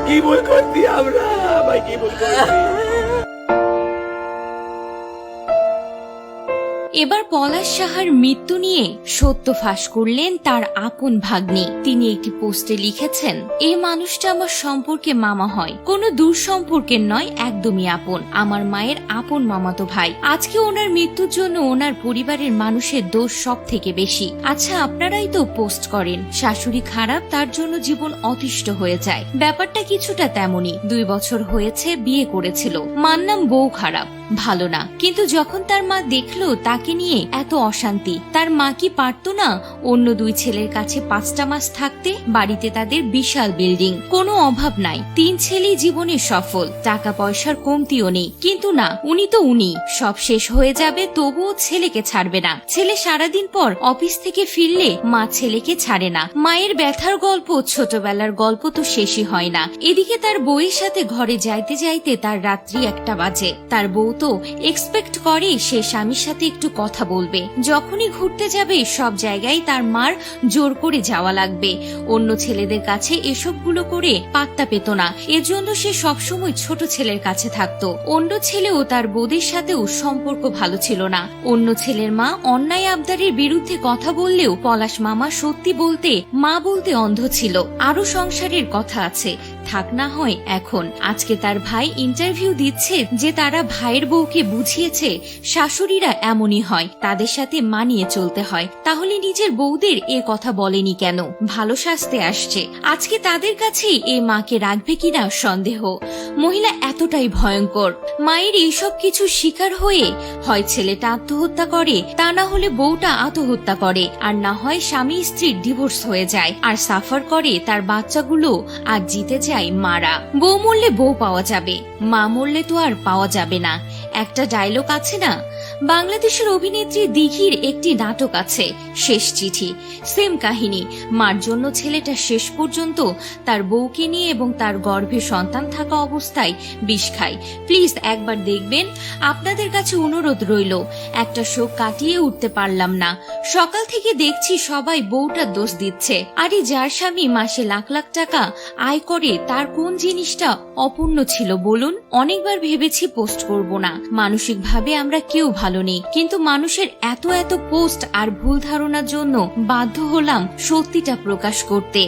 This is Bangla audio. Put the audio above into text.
কি ভুল করছি আমরা, ভাই কি ভুল করছি? এবার পলাশ সাহার মৃত্যু নিয়ে সত্য ফাঁস করলেন তার আপন ভাগ্নে। তিনি একটি পোস্টে লিখেছেন, এই মানুষটা আমার সম্পর্কে মামা হয়, কোনো দূর সম্পর্কের নয়, একদমই আপন, আমার মায়ের আপন মামাতো ভাই। আজকে ওনার মৃত্যুর জন্য ওনার পরিবারের মানুষের দোষ সব থেকে বেশি। আচ্ছা, আপনারাই তো পোস্ট করেন শাশুড়ি খারাপ, তার জন্য জীবন অতিষ্ঠ হয়ে যায়। ব্যাপারটা কিছুটা তেমনই। 2 বছর হয়েছে বিয়ে করেছিল, মানলাম বউ খারাপ, ভালো না, কিন্তু যখন তার মা দেখলো তাকে নিয়ে এত অশান্তি, তার মা কি পারতো না অন্য 2 ছেলের কাছে 5টা মাস থাকতে? বাড়িতে তাদের বিশাল বিল্ডিং, কোনো অভাব নাই, 3 ছেলেই জীবনে সফল, টাকা পয়সার কমতিও নেই। কিন্তু না, উনি তো উনি, সব শেষ হয়ে যাবে তবুও ছেলেকে ছাড়বে না। ছেলে সারাদিন পর অফিস থেকে ফিরলে মা ছেলেকে ছাড়ে না। মায়ের ব্যথার গল্প, ছোটবেলার গল্প তো শেষই হয় না। এদিকে তার বউয়ের সাথে ঘরে যাইতে যাইতে তার রাত্রি 1টা বাজে। তার বউ তো এক্সপেক্ট করে সে স্বামীর সাথে একটু কথা বলবে। যখনই ঘুরতে যাবে সব জায়গায় তার মার জোর করে যাওয়া লাগবে। অন্য ছেলেদের কাছে এসবগুলো করে পাত্তা পেত না, এজন্য সে সবসময় ছোট ছেলের কাছে থাকতো। অন্য ছেলেও তার বউদের সাথেও সম্পর্ক ভালো ছিল না। অন্য ছেলের মা অন্যায় আবদারের বিরুদ্ধে কথা বললেও পলাশ মামা সত্যি বলতে, মা বলতে অন্ধ ছিল। আরো সংসারের কথা আছে, থাক না হয় এখন। আজকে তার ভাই ইন্টারভিউ দিচ্ছে যে তারা ভাইয়ের বউকে বুঝিয়েছে শাশুড়িরা এমনই হয়, তাদের সাথে মানিয়ে চলতে হয়। তাহলে নিজের বউদের এ কথা বলেনি কেন? ভালো শাস্তে আসছে। আজকে তাদের কাছেই এই মাকে রাখবে কিনা সন্দেহ। মহিলা এতটাই ভয়ঙ্কর। মায়ের এইসব কিছু শিকার হয়ে হয় ছেলেটা আত্মহত্যা করে, তা না হলে বউটা আত্মহত্যা করে, আর না হয় স্বামী স্ত্রীর ডিভোর্স হয়ে যায়, আর সাফার করে তার বাচ্চাগুলো, আর জিতে যায় মারা। বউ মরলে বউ পাওয়া যাবে, মা মরলে তো আর পাওয়া যাবে না। একটা ডায়লগ আছে না, বাংলাদেশের অভিনেত্রী দিঘির একটি নাটক আছে শেষ চিঠি, সেম কাহিনী। মার জন্য ছেলেটা শেষ পর্যন্ত তার বউকে নিয়ে এবং তার গর্ভে সন্তান থাকা অবস্থায় বিষ খায়। প্লিজ একবার দেখবেন, আপনাদের কাছে অনুরোধ রইল। একটা শোক কাটিয়ে উঠতে পারলাম না। সকাল থেকে দেখছি সবাই বউটার দোষ দিচ্ছে। আরে যার স্বামী মাসে লাখ লাখ টাকা আয় করে, তার কোন জিনিসটা অপূর্ণ ছিল বলুন? অনেকবার ভেবেছি পোস্ট করব না, মানসিকভাবে আমরা কেউ ভালো নেই, কিন্তু মানুষের এত পোস্ট আর ভুল ধারণার জন্য বাধ্য হলাম সত্যিটা প্রকাশ করতে।